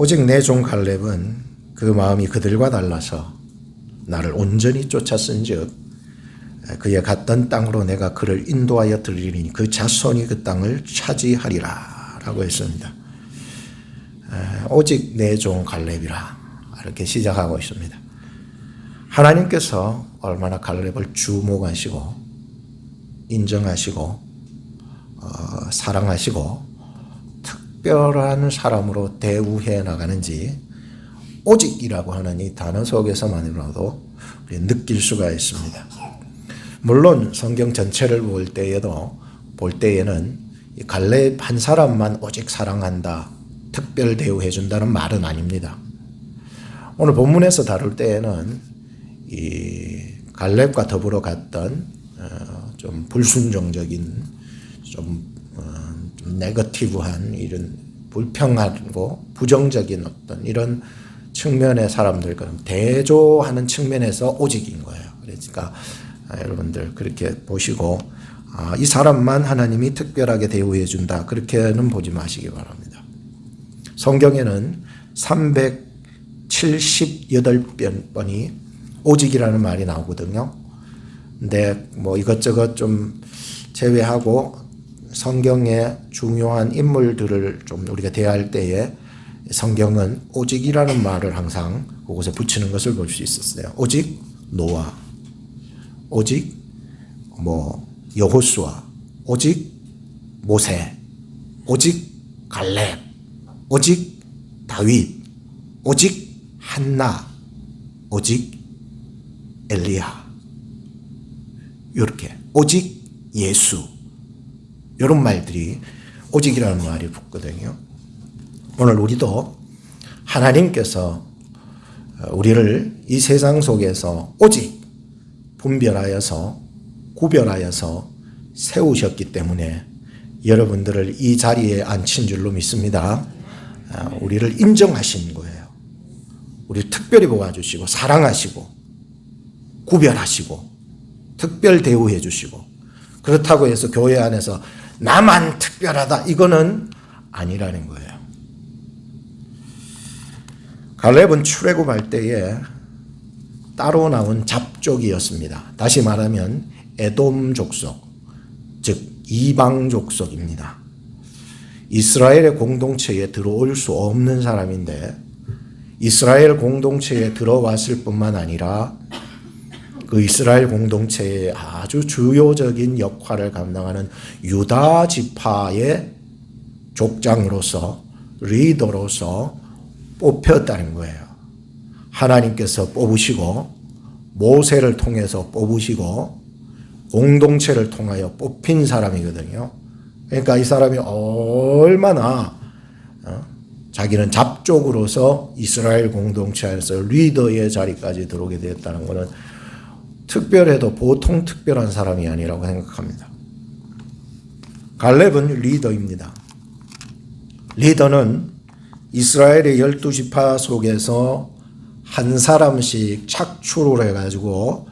오직 내 종 갈렙은 그 마음이 그들과 달라서 나를 온전히 쫓았은즉 그의 갔던 땅으로 내가 그를 인도하여 드리리니 그 자손이 그 땅을 차지하리라 라고 했습니다. 오직 내 종 갈렙이라 이렇게 시작하고 있습니다. 하나님께서 얼마나 갈렙을 주목하시고 인정하시고 사랑하시고 특별한 사람으로 대우해 나가는지 오직이라고 하는 이 단어 속에서만이라도 우리 느낄 수가 있습니다. 물론 성경 전체를 볼 때에는 이 갈렙 한 사람만 오직 사랑한다, 특별 대우해 준다는 말은 아닙니다. 오늘 본문에서 다룰 때에는 이 갈렙과 더불어 갔던 좀 불순종적인 좀 네거티브한 이런 불평하고 부정적인 어떤 이런 측면의 사람들과 대조하는 측면에서 오직인 거예요. 그러니까 여러분들 그렇게 보시고 이 사람만 하나님이 특별하게 대우해 준다 그렇게는 보지 마시기 바랍니다. 성경에는 378번이 오직이라는 말이 나오거든요. 근데 뭐 이것저것 좀 제외하고 성경의 중요한 인물들을 좀 우리가 대할 때에 성경은 오직이라는 말을 항상 그곳에 붙이는 것을 볼 수 있었어요. 오직 노아, 오직 여호수아, 오직 모세, 오직 갈렙, 오직 다윗, 오직 한나, 오직 엘리야, 이렇게 오직 예수, 이런 말들이 오직이라는 말이 붙거든요. 오늘 우리도 하나님께서 우리를 이 세상 속에서 오직 분별하여서 구별하여서 세우셨기 때문에 여러분들을 이 자리에 앉힌 줄로 믿습니다. 우리를 인정하신 거예요. 우리를 특별히 보아주시고 사랑하시고 구별하시고 특별 대우해 주시고, 그렇다고 해서 교회 안에서 나만 특별하다 이거는 아니라는 거예요. 갈렙은 출애굽할 때에 따로 나온 잡족이었습니다. 다시 말하면 에돔 족속, 즉 이방 족속입니다. 이스라엘의 공동체에 들어올 수 없는 사람인데 이스라엘 공동체에 들어왔을 뿐만 아니라 그 이스라엘 공동체의 아주 주요적인 역할을 감당하는 유다 지파의 족장으로서 리더로서 뽑혔다는 거예요. 하나님께서 뽑으시고 모세를 통해서 뽑으시고 공동체를 통하여 뽑힌 사람이거든요. 그러니까 이 사람이 얼마나 자기는 잡족으로서 이스라엘 공동체 안에서 리더의 자리까지 들어오게 되었다는 것은 특별해도 보통 특별한 사람이 아니라고 생각합니다. 갈렙은 리더입니다. 리더는 이스라엘의 12지파 속에서 한 사람씩 착출을 해가지고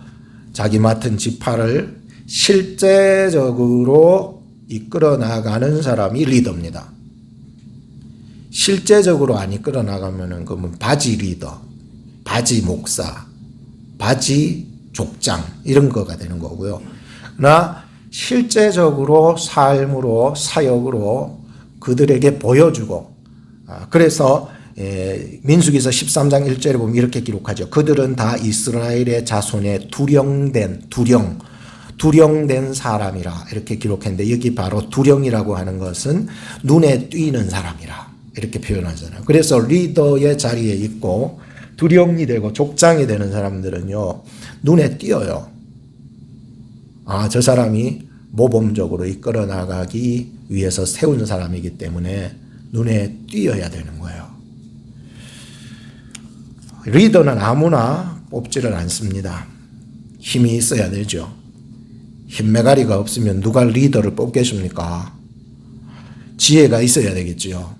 자기 맡은 지파를 실제적으로 이끌어 나가는 사람이 리더입니다. 실제적으로 안 이끌어 나가면은 그러면 바지 리더, 바지 목사, 바지 족장 이런 거가 되는 거고요. 그러나 실제적으로 삶으로 사역으로 그들에게 보여주고, 그래서 민수기서 13장 1절에 보면 이렇게 기록하죠. 그들은 다 이스라엘의 자손의 두령된 사람이라 이렇게 기록했는데, 여기 바로 두령이라고 하는 것은 눈에 띄는 사람이라 이렇게 표현하잖아요. 그래서 리더의 자리에 있고 두령이 되고 족장이 되는 사람들은요, 눈에 띄어요. 저 사람이 모범적으로 이끌어 나가기 위해서 세운 사람이기 때문에 눈에 띄어야 되는 거예요. 리더는 아무나 뽑지를 않습니다. 힘이 있어야 되죠. 힘매가리가 없으면 누가 리더를 뽑겠습니까? 지혜가 있어야 되겠죠.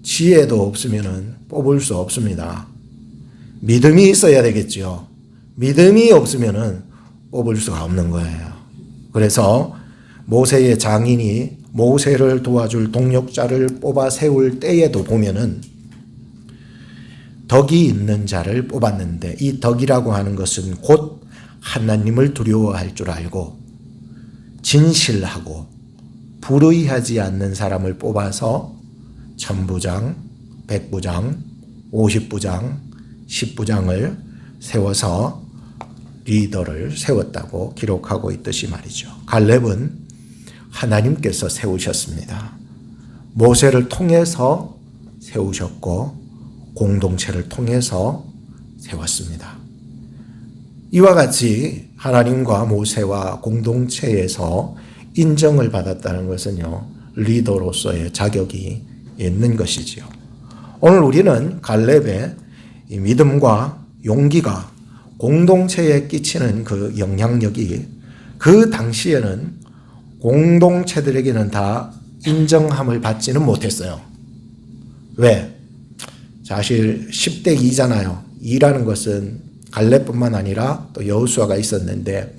지혜도 없으면 뽑을 수 없습니다. 믿음이 있어야 되겠죠. 믿음이 없으면 뽑을 수가 없는 거예요. 그래서 모세의 장인이 모세를 도와줄 동력자를 뽑아 세울 때에도 보면은 덕이 있는 자를 뽑았는데 이 덕이라고 하는 것은 곧 하나님을 두려워할 줄 알고 진실하고 불의하지 않는 사람을 뽑아서 천부장, 백부장, 50부장, 10부장을 세워서 리더를 세웠다고 기록하고 있듯이 말이죠. 갈렙은 하나님께서 세우셨습니다. 모세를 통해서 세우셨고 공동체를 통해서 세웠습니다. 이와 같이 하나님과 모세와 공동체에서 인정을 받았다는 것은요, 리더로서의 자격이 있는 것이지요. 오늘 우리는 갈렙의 이 믿음과 용기가 공동체에 끼치는 그 영향력이 그 당시에는 공동체들에게는 다 인정함을 받지는 못했어요. 왜? 사실 10대 2잖아요. 2라는 것은 갈렙뿐만 아니라 또 여호수아가 있었는데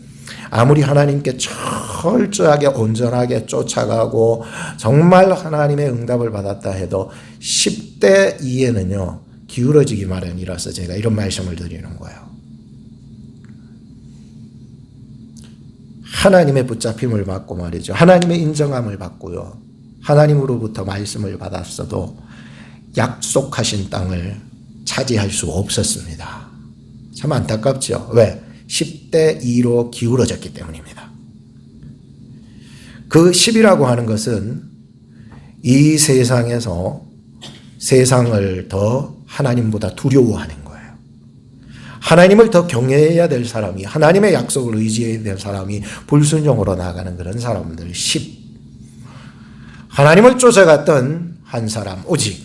아무리 하나님께 철저하게 온전하게 쫓아가고 정말 하나님의 응답을 받았다 해도 10대 2에는요 기울어지기 마련이라서 제가 이런 말씀을 드리는 거예요. 하나님의 붙잡힘을 받고 말이죠. 하나님의 인정함을 받고요. 하나님으로부터 말씀을 받았어도 약속하신 땅을 차지할 수 없었습니다. 참 안타깝죠. 왜? 10대 2로 기울어졌기 때문입니다. 그 10이라고 하는 것은 이 세상에서 세상을 더 하나님보다 두려워하는 거예요. 하나님을 더 경외해야 될 사람이, 하나님의 약속을 의지해야 될 사람이 불순종으로 나가는 그런 사람들 10. 하나님을 쫓아갔던 한 사람 오직,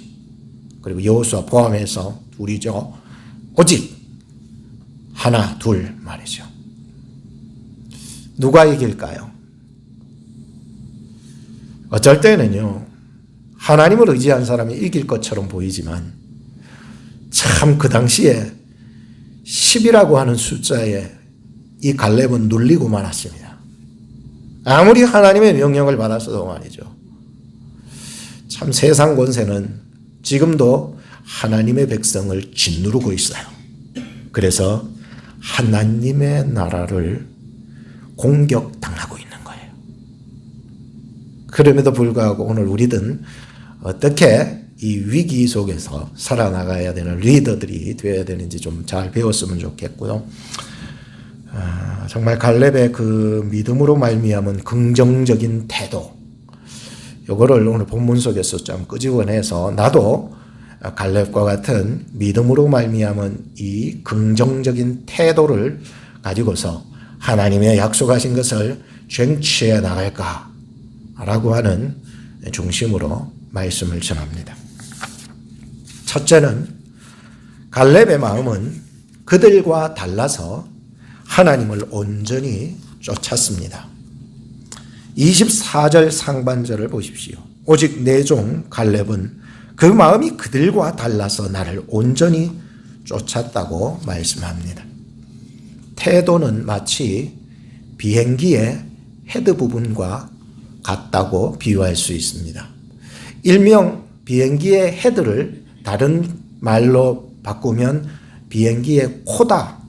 그리고 여호수아 포함해서 둘이죠. 오직 하나, 둘 말이죠. 누가 이길까요? 어쩔 때는요, 하나님을 의지한 사람이 이길 것처럼 보이지만 참 그 당시에 10이라고 하는 숫자에 이 갈렙은 눌리고 말았습니다. 아무리 하나님의 명령을 받았어도 말이죠. 참 세상 권세는 지금도 하나님의 백성을 짓누르고 있어요. 그래서 하나님의 나라를 공격당하고 있는 거예요. 그럼에도 불구하고 오늘 우리는 어떻게 이 위기 속에서 살아나가야 되는 리더들이 되어야 되는지 좀 잘 배웠으면 좋겠고요. 정말 갈렙의 그 믿음으로 말미암은 긍정적인 태도, 이거를 오늘 본문 속에서 좀 끄집어내서 나도 갈렙과 같은 믿음으로 말미암은 이 긍정적인 태도를 가지고서 하나님의 약속하신 것을 쟁취해 나갈까라고 하는 중심으로 말씀을 전합니다. 첫째는 갈렙의 마음은 그들과 달라서 하나님을 온전히 쫓았습니다. 24절 상반절을 보십시오. 오직 내 종 갈렙은 그 마음이 그들과 달라서 나를 온전히 쫓았다고 말씀합니다. 태도는 마치 비행기의 헤드 부분과 같다고 비유할 수 있습니다. 일명 비행기의 헤드를 다른 말로 바꾸면 비행기의 코다.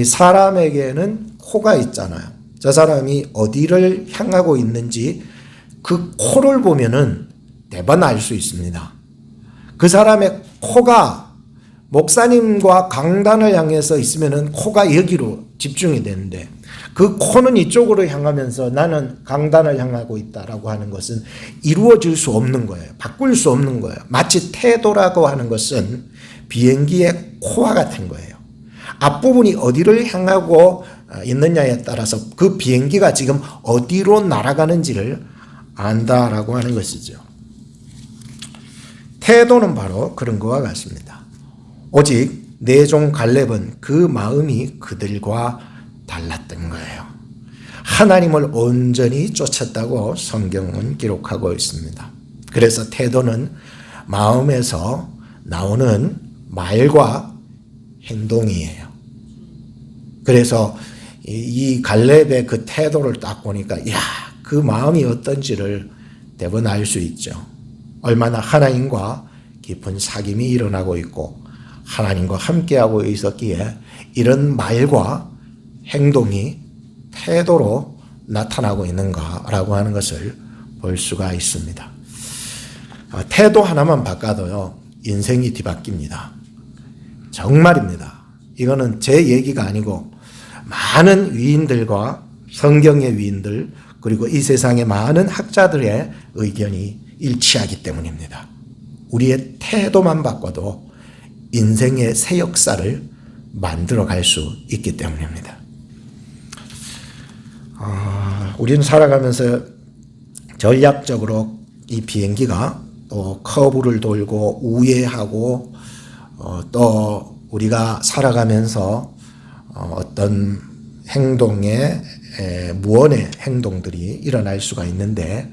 사람에게는 코가 있잖아요. 저 사람이 어디를 향하고 있는지 그 코를 보면은 대번 알 수 있습니다. 그 사람의 코가 목사님과 강단을 향해서 있으면은 코가 여기로 집중이 되는데 그 코는 이쪽으로 향하면서 나는 강단을 향하고 있다라고 하는 것은 이루어질 수 없는 거예요. 바꿀 수 없는 거예요. 마치 태도라고 하는 것은 비행기의 코와 같은 거예요. 앞부분이 어디를 향하고 있느냐에 따라서 그 비행기가 지금 어디로 날아가는지를 안다라고 하는 것이죠. 태도는 바로 그런 것과 같습니다. 오직 내 종 갈렙은 그 마음이 그들과 달랐던 거예요. 하나님을 온전히 쫓았다고 성경은 기록하고 있습니다. 그래서 태도는 마음에서 나오는 말과 행동이에요. 그래서 이 갈렙의 그 태도를 딱 보니까 그 마음이 어떤지를 대부분 알 수 있죠. 얼마나 하나님과 깊은 사귐이 일어나고 있고 하나님과 함께하고 있었기에 이런 말과 행동이 태도로 나타나고 있는가라고 하는 것을 볼 수가 있습니다. 태도 하나만 바꿔도요, 인생이 뒤바뀝니다. 정말입니다. 이거는 제 얘기가 아니고 많은 위인들과 성경의 위인들, 그리고 이 세상의 많은 학자들의 의견이 일치하기 때문입니다. 우리의 태도만 바꿔도 인생의 새 역사를 만들어 갈 수 있기 때문입니다. 우리는 살아가면서 전략적으로 이 비행기가 또 커브를 돌고 우회하고 또 우리가 살아가면서 어떤 행동에 무언의 행동들이 일어날 수가 있는데,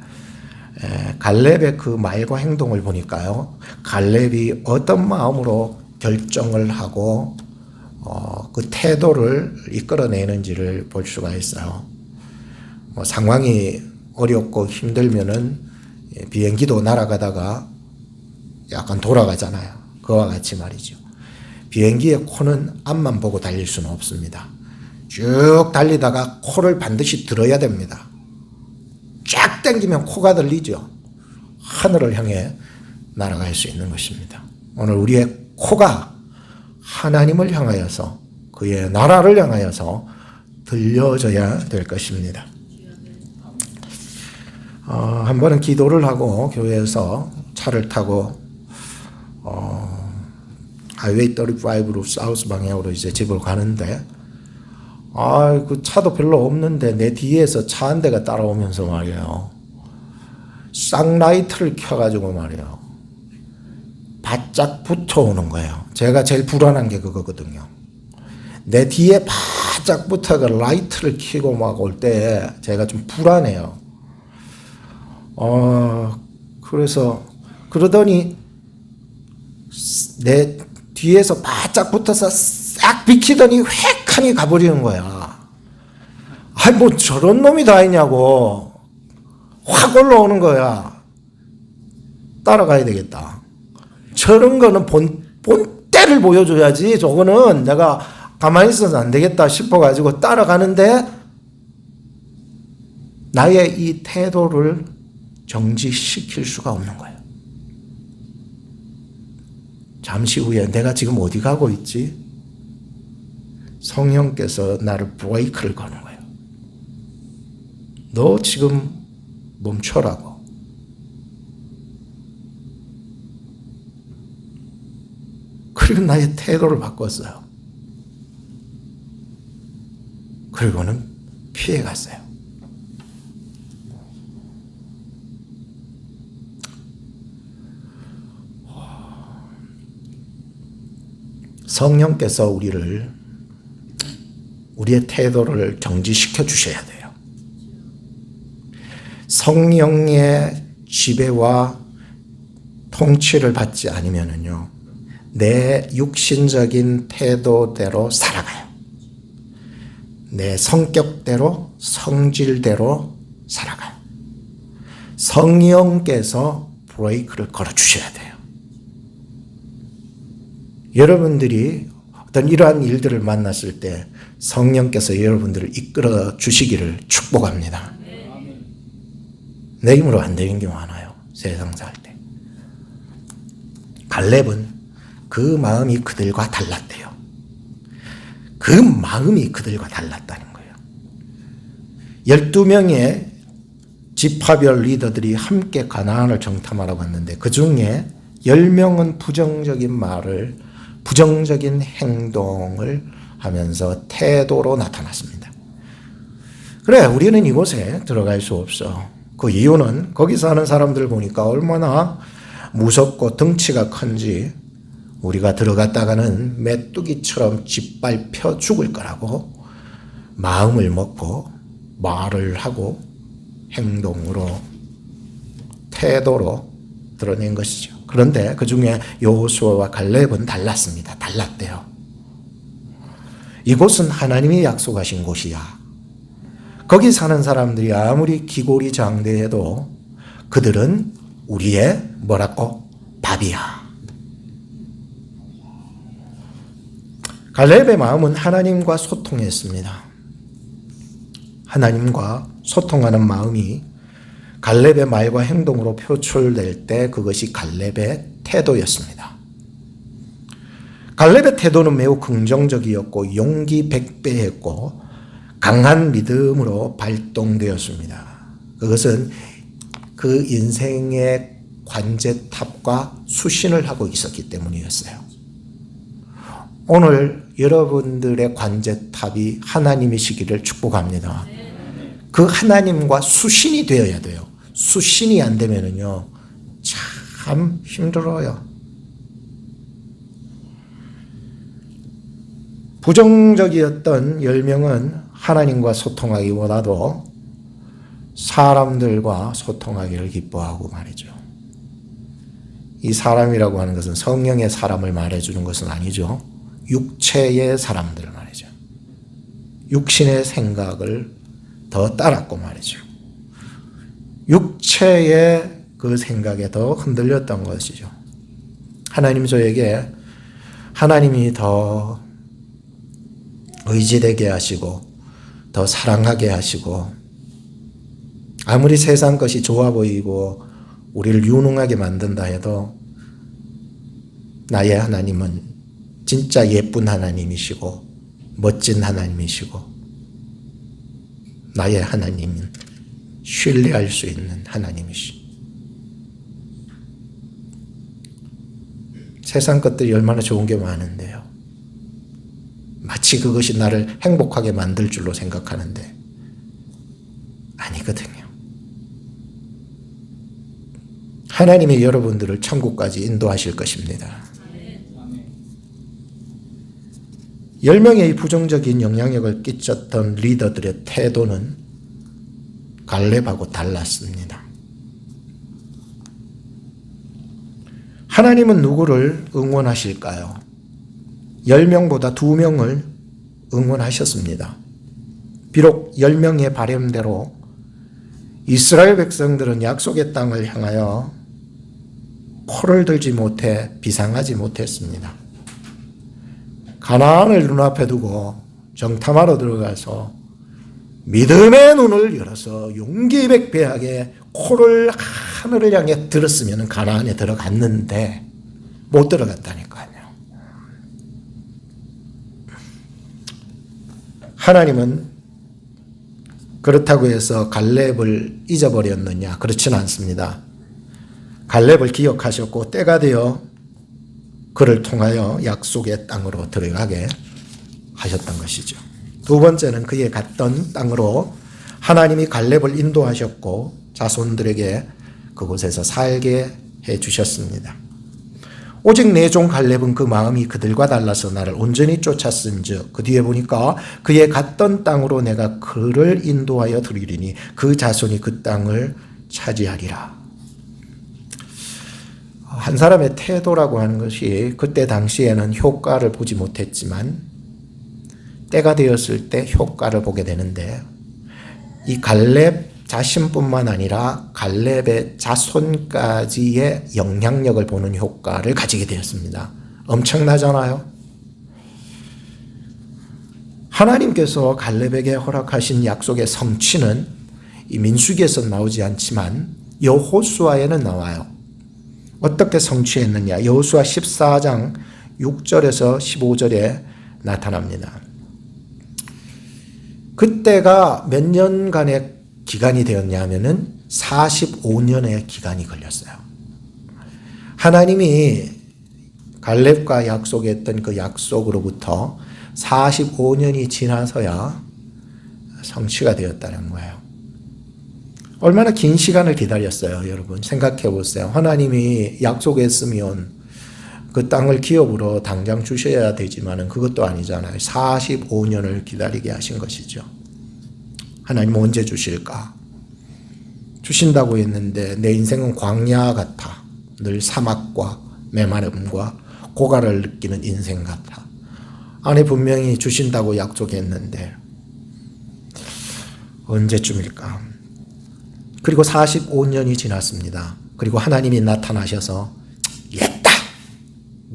갈렙의 그 말과 행동을 보니까요, 갈렙이 어떤 마음으로 결정을 하고 그 태도를 이끌어내는지를 볼 수가 있어요. 상황이 어렵고 힘들면은 비행기도 날아가다가 약간 돌아가잖아요. 그와 같이 말이죠. 비행기의 코는 앞만 보고 달릴 수는 없습니다. 쭉 달리다가 코를 반드시 들어야 됩니다. 쫙 당기면 코가 들리죠. 하늘을 향해 날아갈 수 있는 것입니다. 오늘 우리의 코가 하나님을 향하여서, 그의 나라를 향하여서 들려져야 될 것입니다. 한 번은 기도를 하고 교회에서 차를 타고 하이웨이 35로 사우스 방향으로 이제 집을 가는데, 그 차도 별로 없는데 내 뒤에서 차 한 대가 따라오면서 말이에요, 쌍라이트를 켜가지고 말이에요, 바짝 붙어오는 거예요. 제가 제일 불안한 게 그거거든요. 내 뒤에 바짝 붙어가 라이트를 켜고 막 올 때 제가 좀 불안해요. 그래서 그러더니 내 뒤에서 바짝 붙어서 싹 비키더니 획하니 가버리는 거야. 뭐 저런 놈이 다 있냐고. 확 올라오는 거야. 따라가야 되겠다. 저런 거는 본때를 보여줘야지. 저거는 내가 가만히 있어서 안 되겠다 싶어가지고 따라가는데, 나의 이 태도를 정지시킬 수가 없는 거예요. 잠시 후에 내가 지금 어디 가고 있지? 성령께서 나를 브레이크를 거는 거예요. 너 지금 멈춰라고. 그리고 나의 태도를 바꿨어요. 그리고는 피해갔어요. 성령께서 우리의 태도를 정지시켜 주셔야 돼요. 성령의 지배와 통치를 받지 않으면은요, 내 육신적인 태도대로 살아가요. 내 성격대로, 성질대로 살아가요. 성령께서 브레이크를 걸어 주셔야 돼요. 여러분들이 어떤 이러한 일들을 만났을 때 성령께서 여러분들을 이끌어 주시기를 축복합니다. 내 힘으로 안 되는 게 많아요. 세상 살 때. 갈렙은 그 마음이 그들과 달랐대요. 그 마음이 그들과 달랐다는 거예요. 12명의 지파별 리더들이 함께 가나안을 정탐하러 갔는데, 그 중에 10명은 부정적인 행동을 하면서 태도로 나타났습니다. 그래, 우리는 이곳에 들어갈 수 없어. 그 이유는 거기 사는 사람들 보니까 얼마나 무섭고 덩치가 큰지, 우리가 들어갔다가는 메뚜기처럼 짓밟혀 죽을 거라고 마음을 먹고 말을 하고 행동으로, 태도로 드러낸 것이죠. 그런데 그 중에 여호수아와 갈렙은 달랐대요. 이곳은 하나님이 약속하신 곳이야. 거기 사는 사람들이 아무리 기골이 장대해도 그들은 우리의 뭐라고? 밥이야. 갈렙의 마음은 하나님과 소통했습니다. 하나님과 소통하는 마음이 갈렙의 말과 행동으로 표출될 때 그것이 갈렙의 태도였습니다. 갈렙의 태도는 매우 긍정적이었고 용기 백배했고 강한 믿음으로 발동되었습니다. 그것은 그 인생의 관제탑과 수신을 하고 있었기 때문이었어요. 오늘 여러분들의 관제탑이 하나님이시기를 축복합니다. 그 하나님과 수신이 되어야 돼요. 수신이 안 되면은요, 참 힘들어요. 부정적이었던 10명은 하나님과 소통하기보다도 사람들과 소통하기를 기뻐하고 말이죠. 이 사람이라고 하는 것은 성령의 사람을 말해주는 것은 아니죠. 육체의 사람들 말이죠. 육신의 생각을 더 따랐고 말이죠. 육체의 그 생각에 더 흔들렸던 것이죠. 하나님 저에게 하나님이 더 의지되게 하시고 더 사랑하게 하시고 아무리 세상 것이 좋아 보이고 우리를 유능하게 만든다 해도 나의 하나님은 진짜 예쁜 하나님이시고 멋진 하나님이시고 나의 하나님은 신뢰할 수 있는 하나님이시고 세상 것들이 얼마나 좋은 게 많은데요. 마치 그것이 나를 행복하게 만들 줄로 생각하는데 아니거든요. 하나님이 여러분들을 천국까지 인도하실 것입니다. 10명의 부정적인 영향력을 끼쳤던 리더들의 태도는 갈렙하고 달랐습니다. 하나님은 누구를 응원하실까요? 10명보다 2명을 응원하셨습니다. 비록 10명의 바램대로 이스라엘 백성들은 약속의 땅을 향하여 코를 들지 못해 비상하지 못했습니다. 가나안을 눈앞에 두고 정탐하러 들어가서 믿음의 눈을 열어서 용기 백배하게 코를 하늘을 향해 들었으면 가나안에 들어갔는데 못 들어갔다니까요. 하나님은 그렇다고 해서 갈렙을 잊어버렸느냐? 그렇지는 않습니다. 갈렙을 기억하셨고 때가 되어 그를 통하여 약속의 땅으로 들어가게 하셨던 것이죠. 두 번째는 그의 갔던 땅으로 하나님이 갈렙을 인도하셨고 자손들에게 그곳에서 살게 해주셨습니다. 오직 내 종 갈렙은 그 마음이 그들과 달라서 나를 온전히 쫓았은즉 그 뒤에 보니까 그의 갔던 땅으로 내가 그를 인도하여 드리리니 그 자손이 그 땅을 차지하리라. 한 사람의 태도라고 하는 것이 그때 당시에는 효과를 보지 못했지만 때가 되었을 때 효과를 보게 되는데 이 갈렙 자신뿐만 아니라 갈렙의 자손까지의 영향력을 보는 효과를 가지게 되었습니다. 엄청나잖아요. 하나님께서 갈렙에게 허락하신 약속의 성취는 이 민수기에서 나오지 않지만 여호수아에는 나와요. 어떻게 성취했느냐? 여호수아 14장 6절에서 15절에 나타납니다. 그때가 몇 년간의 기간이 되었냐면은 45년의 기간이 걸렸어요. 하나님이 갈렙과 약속했던 그 약속으로부터 45년이 지나서야 성취가 되었다는 거예요. 얼마나 긴 시간을 기다렸어요, 여러분. 생각해 보세요. 하나님이 약속했으면 그 땅을 기업으로 당장 주셔야 되지만은 그것도 아니잖아요. 45년을 기다리게 하신 것이죠. 하나님 언제 주실까? 주신다고 했는데 내 인생은 광야 같아. 늘 사막과 메마름과 고갈을 느끼는 인생 같아. 아니 분명히 주신다고 약속했는데 언제쯤일까? 그리고 45년이 지났습니다. 그리고 하나님이 나타나셔서 됐다!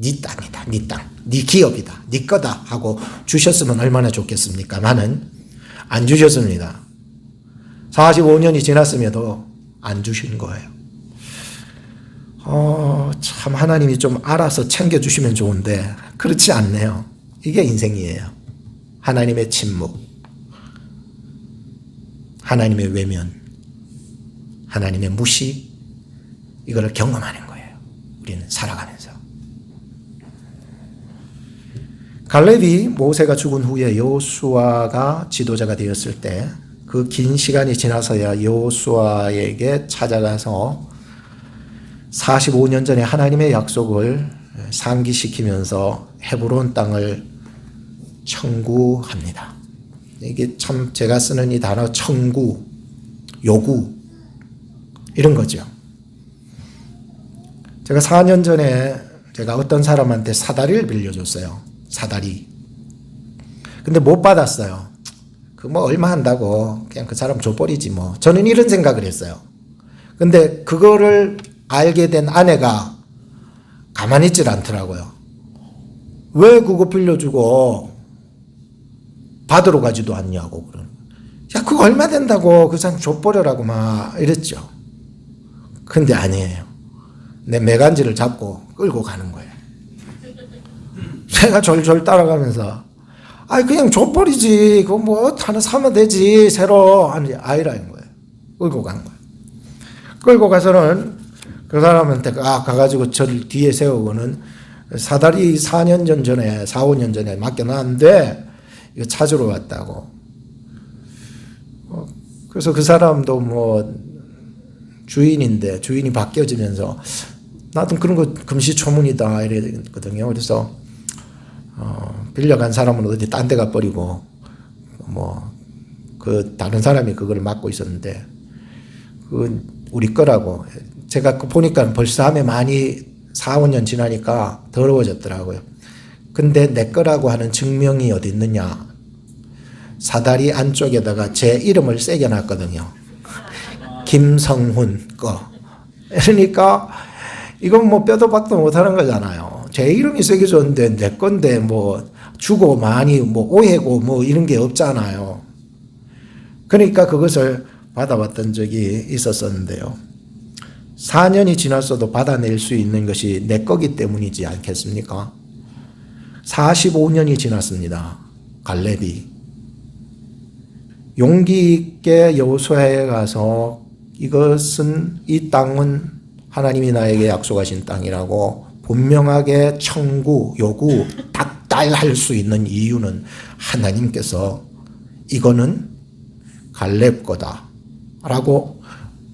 네 땅이다. 네 땅. 네 기업이다. 네 거다 하고 주셨으면 얼마나 좋겠습니까만은 안 주셨습니다. 45년이 지났음에도 안 주신 거예요. 참 하나님이 좀 알아서 챙겨주시면 좋은데 그렇지 않네요. 이게 인생이에요. 하나님의 침묵, 하나님의 외면, 하나님의 무시, 이거를 경험하는 거예요. 우리는 살아가면서. 갈렙이 모세가 죽은 후에 여호수아가 지도자가 되었을 때 그 긴 시간이 지나서야 여호수아에게 찾아가서 45년 전에 하나님의 약속을 상기시키면서 헤브론 땅을 청구합니다. 이게 참 제가 쓰는 이 단어 청구, 요구 이런 거죠. 제가 4년 전에 제가 어떤 사람한테 사다리를 빌려줬어요. 사다리. 근데 못 받았어요. 그 뭐 얼마 한다고 그냥 그 사람 줘버리지 뭐. 저는 이런 생각을 했어요. 근데 그거를 알게 된 아내가 가만히 있질 않더라고요. 왜 그거 빌려주고 받으러 가지도 않냐고 그러는. 야, 그거 얼마 된다고 그 사람 줘버려라고 막 이랬죠. 근데 아니에요. 내 매간지를 잡고 끌고 가는 거예요. 제가 졸졸 따라가면서 아이 그냥 줘버리지. 그거 뭐 하나 사면 되지. 새로. 아니 아이라는 거예요. 끌고 간 거예요. 끌고 가서는 그 사람한테 가가지고 저를 뒤에 세우고는 사다리 4년 전에 4, 5년 전에 맡겨놨는데 이거 찾으러 왔다고. 그래서 그 사람도 뭐 주인인데 주인이 바뀌어지면서 나도 그런 거 금시초문이다 이랬거든요. 그래서 빌려간 사람은 어디 딴 데 가버리고 뭐 그 다른 사람이 그걸 맡고 있었는데 그 우리 거라고. 제가 보니까 벌써 함에 많이 4, 5년 지나니까 더러워졌더라고요. 근데 내 거라고 하는 증명이 어디 있느냐. 사다리 안쪽에다가 제 이름을 새겨놨거든요. 김성훈 거. 그러니까 이건 뭐 뼈도 박도 못하는 거잖아요. 제 이름이 새겨졌는데 내 건데 뭐 주고 많이 뭐 오해고 뭐 이런 게 없잖아요. 그러니까 그것을 받아봤던 적이 있었었는데요. 4년이 지났어도 받아낼 수 있는 것이 내 거기 때문이지 않겠습니까? 45년이 지났습니다. 갈렙이 용기 있게 여호수아에 가서 이것은 이 땅은 하나님이 나에게 약속하신 땅이라고 분명하게 청구, 요구, 닥달할 수 있는 이유는 하나님께서 이거는 갈렙 거다 라고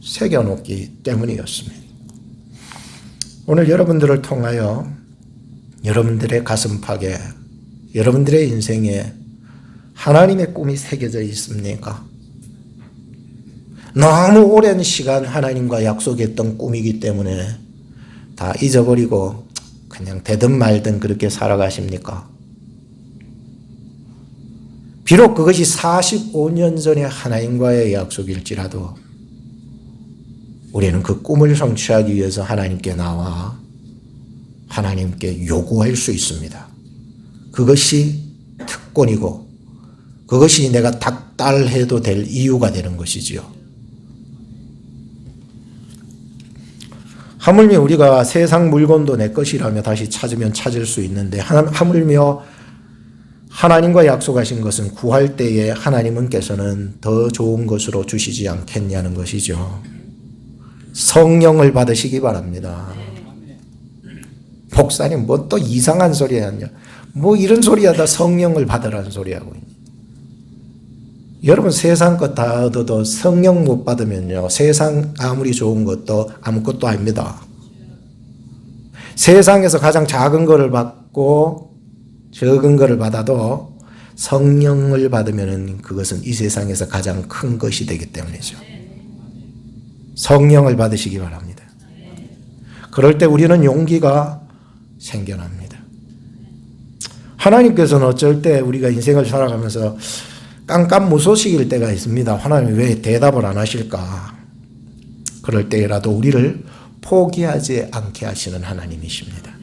새겨놓기 때문이었습니다. 오늘 여러분들을 통하여 여러분들의 가슴팍에 여러분들의 인생에 하나님의 꿈이 새겨져 있습니까? 너무 오랜 시간 하나님과 약속했던 꿈이기 때문에 다 잊어버리고 그냥 되든 말든 그렇게 살아가십니까? 비록 그것이 45년 전에 하나님과의 약속일지라도 우리는 그 꿈을 성취하기 위해서 하나님께 나와 하나님께 요구할 수 있습니다. 그것이 특권이고 그것이 내가 닥달해도 될 이유가 되는 것이지요. 하물며 우리가 세상 물건도 내 것이라며 다시 찾으면 찾을 수 있는데 하물며 하나님과 약속하신 것은 구할 때에 하나님께서는 더 좋은 것으로 주시지 않겠냐는 것이죠. 성령을 받으시기 바랍니다. 목사님 뭐 또 이상한 소리 하냐. 뭐 이런 소리 하다 성령을 받으라는 소리 하고 있니. 여러분 세상 것 다 얻어도 성령 못 받으면요. 세상 아무리 좋은 것도 아무것도 아닙니다. 세상에서 가장 작은 거를 받고 적은 거를 받아도 성령을 받으면 그것은 이 세상에서 가장 큰 것이 되기 때문이죠. 성령을 받으시기 바랍니다. 그럴 때 우리는 용기가 생겨납니다. 하나님께서는 어쩔 때 우리가 인생을 살아가면서 깜깜무소식일 때가 있습니다. 하나님이 왜 대답을 안 하실까? 그럴 때라도 우리를 포기하지 않게 하시는 하나님이십니다.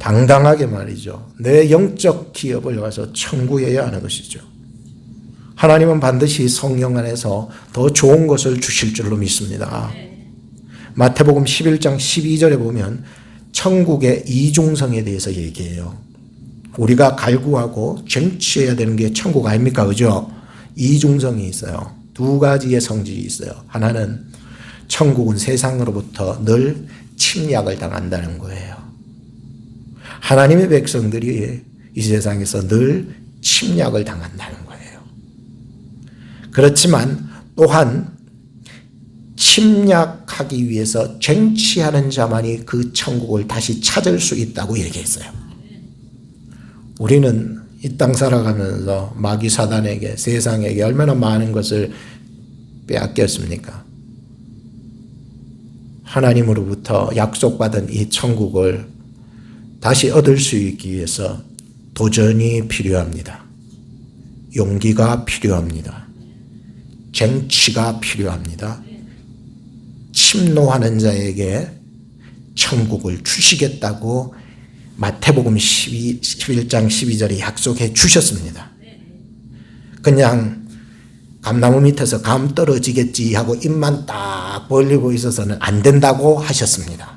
당당하게 말이죠. 내 영적 기업을 가서 청구해야 하는 것이죠. 하나님은 반드시 성령 안에서 더 좋은 것을 주실 줄로 믿습니다. 마태복음 11장 12절에 보면 천국의 이중성에 대해서 얘기해요. 우리가 갈구하고 쟁취해야 되는 게 천국 아닙니까? 그죠? 이중성이 있어요. 두 가지의 성질이 있어요. 하나는 천국은 세상으로부터 늘 침략을 당한다는 거예요. 하나님의 백성들이 이 세상에서 늘 침략을 당한다는 거예요. 그렇지만 또한 침략하기 위해서 쟁취하는 자만이 그 천국을 다시 찾을 수 있다고 얘기했어요. 우리는 이 땅 살아가면서 마귀 사단에게 세상에게 얼마나 많은 것을 빼앗겼습니까? 하나님으로부터 약속받은 이 천국을 다시 얻을 수 있기 위해서 도전이 필요합니다. 용기가 필요합니다. 쟁취가 필요합니다. 침노하는 자에게 천국을 주시겠다고 마태복음 11장 12절에 약속해 주셨습니다. 그냥 감나무 밑에서 감 떨어지겠지 하고 입만 딱 벌리고 있어서는 안 된다고 하셨습니다.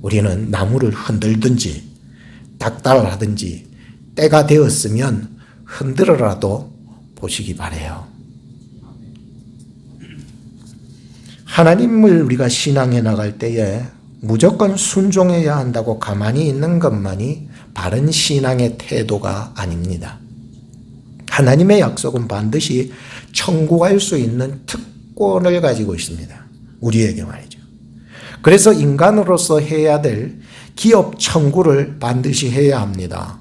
우리는 나무를 흔들든지 닥달하든지 때가 되었으면 흔들어라도 보시기 바라요. 하나님을 우리가 신앙해 나갈 때에 무조건 순종해야 한다고 가만히 있는 것만이 바른 신앙의 태도가 아닙니다. 하나님의 약속은 반드시 청구할 수 있는 특권을 가지고 있습니다. 우리에게 말이죠. 그래서 인간으로서 해야 될 기업 청구를 반드시 해야 합니다.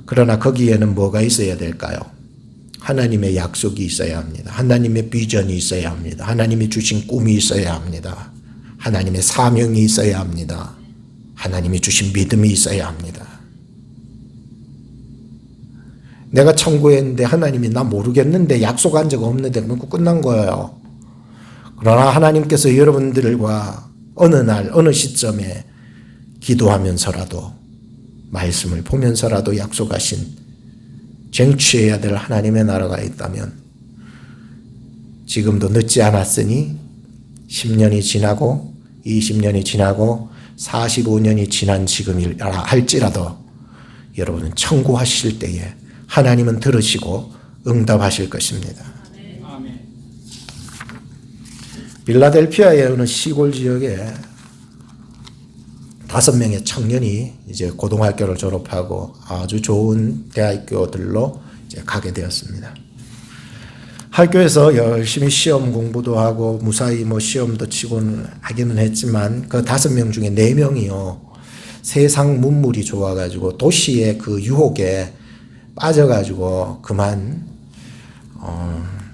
그러나 거기에는 뭐가 있어야 될까요? 하나님의 약속이 있어야 합니다. 하나님의 비전이 있어야 합니다. 하나님이 주신 꿈이 있어야 합니다. 하나님의 사명이 있어야 합니다. 하나님이 주신 믿음이 있어야 합니다. 내가 청구했는데 하나님이 나 모르겠는데 약속한 적 없는데 그러면 끝난 거예요. 그러나 하나님께서 여러분들과 어느 날 어느 시점에 기도하면서라도 말씀을 보면서라도 약속하신 쟁취해야 될 하나님의 나라가 있다면 지금도 늦지 않았으니 10년이 지나고 20년이 지나고 45년이 지난 지금이라 할지라도 여러분은 청구하실 때에 하나님은 들으시고 응답하실 것입니다. 아멘. 빌라델피아의 어느 시골 지역에 5명의 청년이 이제 고등학교를 졸업하고 아주 좋은 대학교들로 이제 가게 되었습니다. 학교에서 열심히 시험 공부도 하고 무사히 시험도 치고는 하기는 했지만 그 5명 중에 4명이요. 세상 문물이 좋아가지고 도시의 그 유혹에 빠져가지고 그만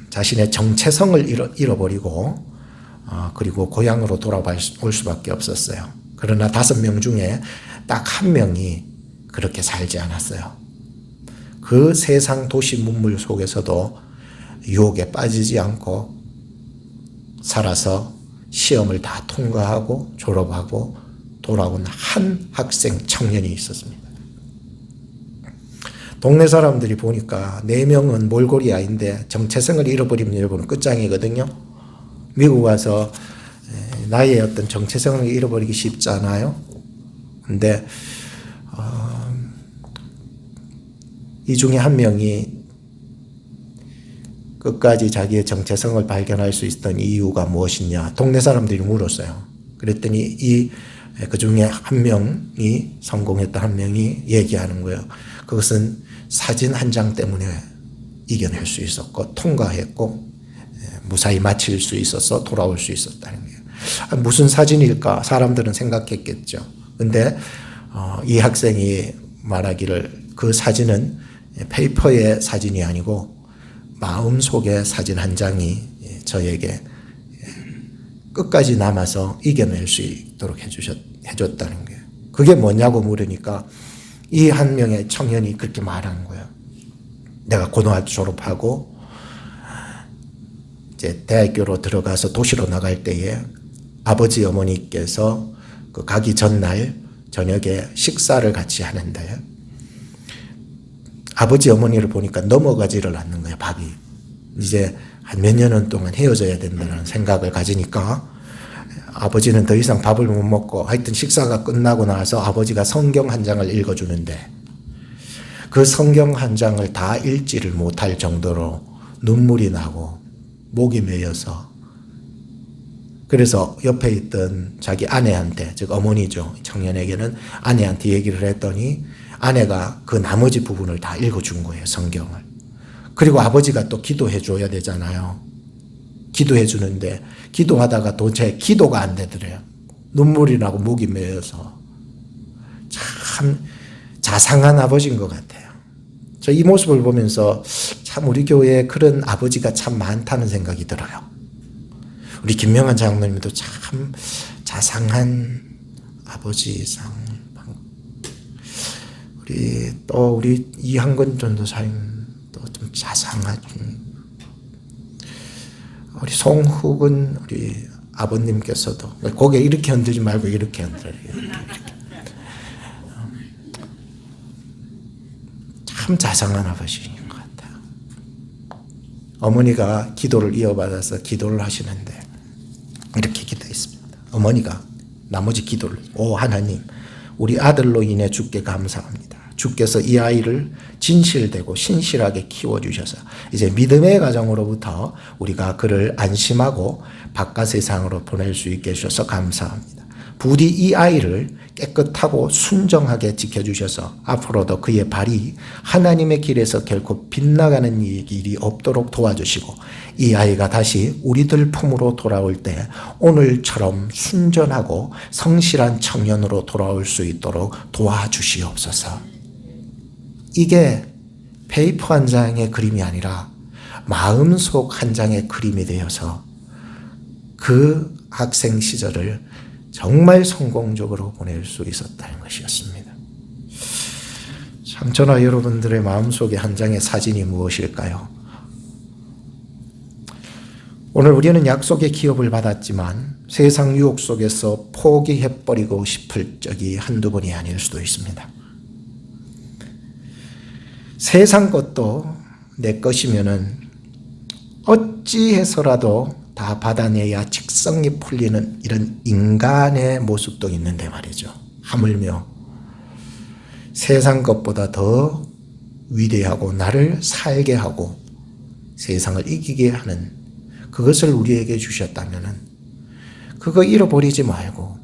자신의 정체성을 잃어버리고 그리고 고향으로 돌아올 수밖에 없었어요. 그러나 5명 중에 딱 1명이 그렇게 살지 않았어요. 그 세상 도시 문물 속에서도 유혹에 빠지지 않고 살아서 시험을 다 통과하고 졸업하고 돌아온 한 학생 청년이 있었습니다. 동네 사람들이 보니까 4명은 몰골이 아닌데 정체성을 잃어버리면 여러분 끝장이거든요. 미국 와서 나의 어떤 정체성을 잃어버리기 쉽지 않아요. 근데 이 중에 1명이 끝까지 자기의 정체성을 발견할 수 있었던 이유가 무엇이냐 동네 사람들이 물었어요. 그랬더니 그 중에 1명이 성공했던 1명이 얘기하는 거예요. 그것은 사진 한 장 때문에 이겨낼 수 있었고 통과했고 무사히 마칠 수 있어서 돌아올 수 있었다는 거예요. 무슨 사진일까 사람들은 생각했겠죠. 근데 이 학생이 말하기를 그 사진은 페이퍼의 사진이 아니고 마음속의 사진 한 장이 저에게 끝까지 남아서 이겨낼 수 있도록 해줬다는 거예요. 그게 뭐냐고 물으니까 이 1명의 청년이 그렇게 말하는 거예요. 내가 고등학교 졸업하고 이제 대학교로 들어가서 도시로 나갈 때에 아버지 어머니께서 그 가기 전날 저녁에 식사를 같이 하는데 아버지 어머니를 보니까 넘어가지를 않는 거예요. 밥이. 이제 한 몇 년은 동안 헤어져야 된다는 생각을 가지니까 아버지는 더 이상 밥을 못 먹고 하여튼 식사가 끝나고 나서 아버지가 성경 한 장을 읽어주는데 그 성경 한 장을 다 읽지를 못할 정도로 눈물이 나고 목이 메여서 그래서 옆에 있던 자기 아내한테, 즉 어머니죠, 청년에게는 아내한테 얘기를 했더니 아내가 그 나머지 부분을 다 읽어준 거예요, 성경을. 그리고 아버지가 또 기도해 줘야 되잖아요. 기도해 주는데 기도하다가 도대체 기도가 안 되더래요. 눈물이 나고 목이 메여서. 참 자상한 아버지인 것 같아요. 저 이 모습을 보면서 참 우리 교회에 그런 아버지가 참 많다는 생각이 들어요. 우리 김명환 장로님도 참 자상한 아버지상. 우리 이한건 전도사님도 좀 자상하죠. 우리 송흑은 우리 아버님께서도 고개 이렇게 흔들지 말고 이렇게 흔들어요. 참 자상한 아버지인 것 같아요. 어머니가 기도를 이어받아서 기도를 하시는데 이렇게 기도했습니다. 어머니가 나머지 기도를, 오 하나님, 우리 아들로 인해 주께 감사합니다. 주께서 이 아이를 진실되고 신실하게 키워주셔서 이제 믿음의 가정으로부터 우리가 그를 안심하고 바깥 세상으로 보낼 수 있게 해주셔서 감사합니다. 부디 이 아이를 깨끗하고 순정하게 지켜주셔서 앞으로도 그의 발이 하나님의 길에서 결코 빗나가는 일이 없도록 도와주시고 이 아이가 다시 우리들 품으로 돌아올 때 오늘처럼 순전하고 성실한 청년으로 돌아올 수 있도록 도와주시옵소서. 이게 페이퍼 한 장의 그림이 아니라 마음속 한 장의 그림이 되어서 그 학생 시절을 정말 성공적으로 보낼 수 있었다는 것이었습니다. 참 저나 여러분들의 마음속에 한 장의 사진이 무엇일까요? 오늘 우리는 약속의 기업을 받았지만 세상 유혹 속에서 포기해버리고 싶을 적이 한두 번이 아닐 수도 있습니다. 세상 것도 내 것이면은 어찌해서라도 다 받아내야 직성이 풀리는 이런 인간의 모습도 있는데 말이죠. 하물며 세상 것보다 더 위대하고 나를 살게 하고 세상을 이기게 하는 그것을 우리에게 주셨다면은 그거 잃어버리지 말고,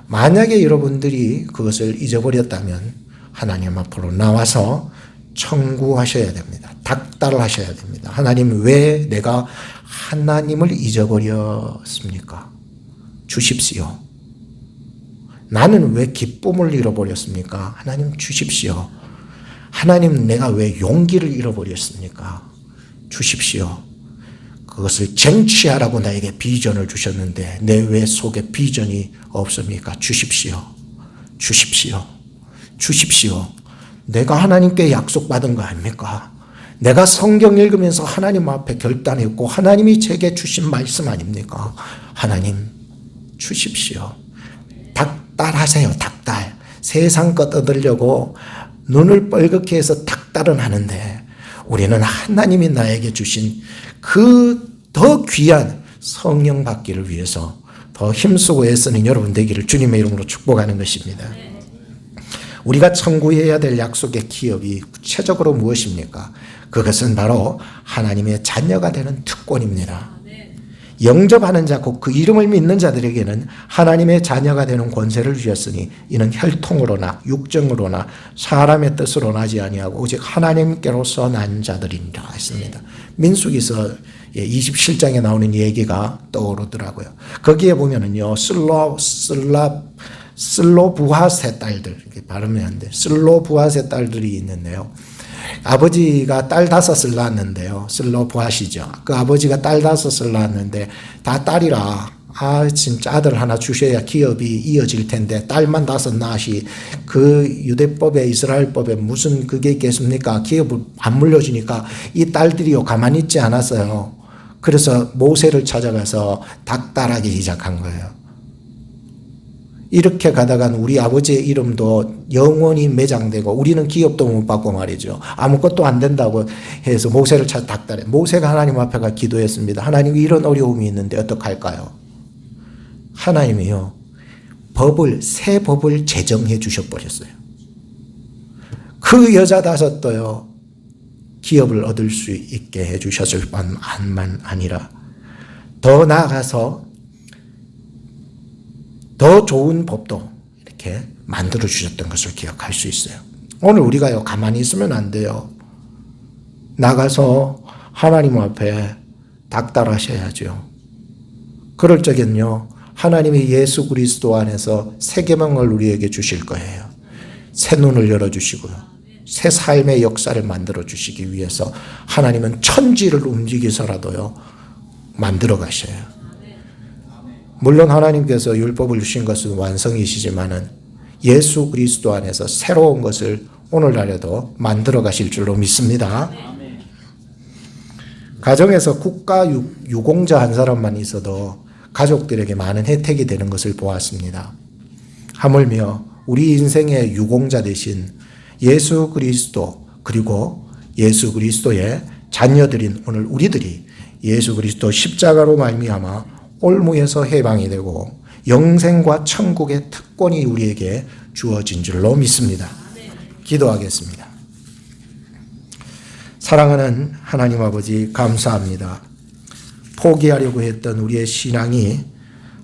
만약에 여러분들이 그것을 잊어버렸다면 하나님 앞으로 나와서 청구하셔야 됩니다. 닥달하셔야 됩니다. 하나님, 왜 내가 하나님을 잊어버렸습니까? 주십시오. 나는 왜 기쁨을 잃어버렸습니까? 하나님 주십시오. 하나님, 내가 왜 용기를 잃어버렸습니까? 주십시오. 그것을 쟁취하라고 나에게 비전을 주셨는데 내 왜 속에 비전이 없습니까? 주십시오. 주십시오. 주십시오. 내가 하나님께 약속받은 거 아닙니까? 내가 성경 읽으면서 하나님 앞에 결단했고 하나님이 제게 주신 말씀 아닙니까? 하나님 주십시오. 닥달하세요. 닥달. 세상 것 얻으려고 눈을 뻘겋게 해서 닥달은 하는데 우리는 하나님이 나에게 주신 그 더 귀한 성령 받기를 위해서 더 힘쓰고 애쓰는 여러분 되기를 주님의 이름으로 축복하는 것입니다. 우리가 청구해야 될 약속의 기업이 구체적으로 무엇입니까? 그것은 바로 하나님의 자녀가 되는 특권입니다. 영접하는 자, 곧 그 이름을 믿는 자들에게는 하나님의 자녀가 되는 권세를 주셨으니 이는 혈통으로나 육정으로나 사람의 뜻으로 나지 아니하고 오직 하나님께로서 난 자들이니라 했습니다. 민수기서 27장에 나오는 얘기가 떠오르더라고요. 거기에 보면은요, 슬로부하세 딸들, 이렇게 발음이 안 돼. 슬로부하세 딸들이 있는데요. 아버지가 딸 5을 낳았는데요. 슬로부하시죠. 그 아버지가 딸 5을 낳았는데 다 딸이라, 진짜 아들 하나 주셔야 기업이 이어질 텐데 딸만 5 낳으시, 그 유대법에 이스라엘법에 무슨 그게 있겠습니까? 기업을 안 물려주니까 이 딸들이요 가만히 있지 않았어요. 그래서 모세를 찾아가서 닥달하기 시작한 거예요. 이렇게 가다간 우리 아버지의 이름도 영원히 매장되고 우리는 기업도 못 받고 말이죠. 아무것도 안 된다고 해서 모세를 닥달해. 모세가 하나님 앞에 기도했습니다. 하나님 이런 어려움이 있는데 어떡할까요? 하나님이요. 새 법을 제정해 주셔버렸어요. 그 여자 5도요. 기업을 얻을 수 있게 해 주셨을 뿐만 아니라 더 나아가서 더 좋은 법도 이렇게 만들어 주셨던 것을 기억할 수 있어요. 오늘 우리가요, 가만히 있으면 안 돼요. 나가서 하나님 앞에 닥달하셔야죠. 그럴 적엔요, 하나님이 예수 그리스도 안에서 새 계명을 우리에게 주실 거예요. 새 눈을 열어주시고요. 새 삶의 역사를 만들어 주시기 위해서 하나님은 천지를 움직이서라도요, 만들어 가셔요. 물론 하나님께서 율법을 주신 것은 완성이시지만은 예수 그리스도 안에서 새로운 것을 오늘날에도 만들어 가실 줄로 믿습니다. 가정에서 국가 유공자 한 사람만 있어도 가족들에게 많은 혜택이 되는 것을 보았습니다. 하물며 우리 인생의 유공자 대신 예수 그리스도 그리고 예수 그리스도의 자녀들인 오늘 우리들이 예수 그리스도 십자가로 말미암아 올무에서 해방이 되고 영생과 천국의 특권이 우리에게 주어진 줄로 믿습니다. 기도하겠습니다. 사랑하는 하나님 아버지 감사합니다. 포기하려고 했던 우리의 신앙이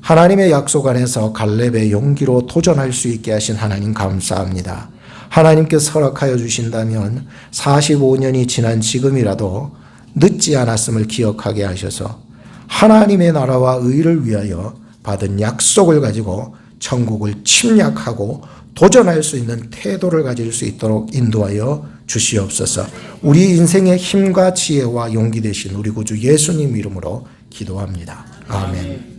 하나님의 약속 안에서 갈렙의 용기로 도전할 수 있게 하신 하나님 감사합니다. 하나님께서 허락하여 주신다면 45년이 지난 지금이라도 늦지 않았음을 기억하게 하셔서 하나님의 나라와 의를 위하여 받은 약속을 가지고 천국을 침략하고 도전할 수 있는 태도를 가질 수 있도록 인도하여 주시옵소서. 우리 인생의 힘과 지혜와 용기 되신 우리 구주 예수님 이름으로 기도합니다. 아멘.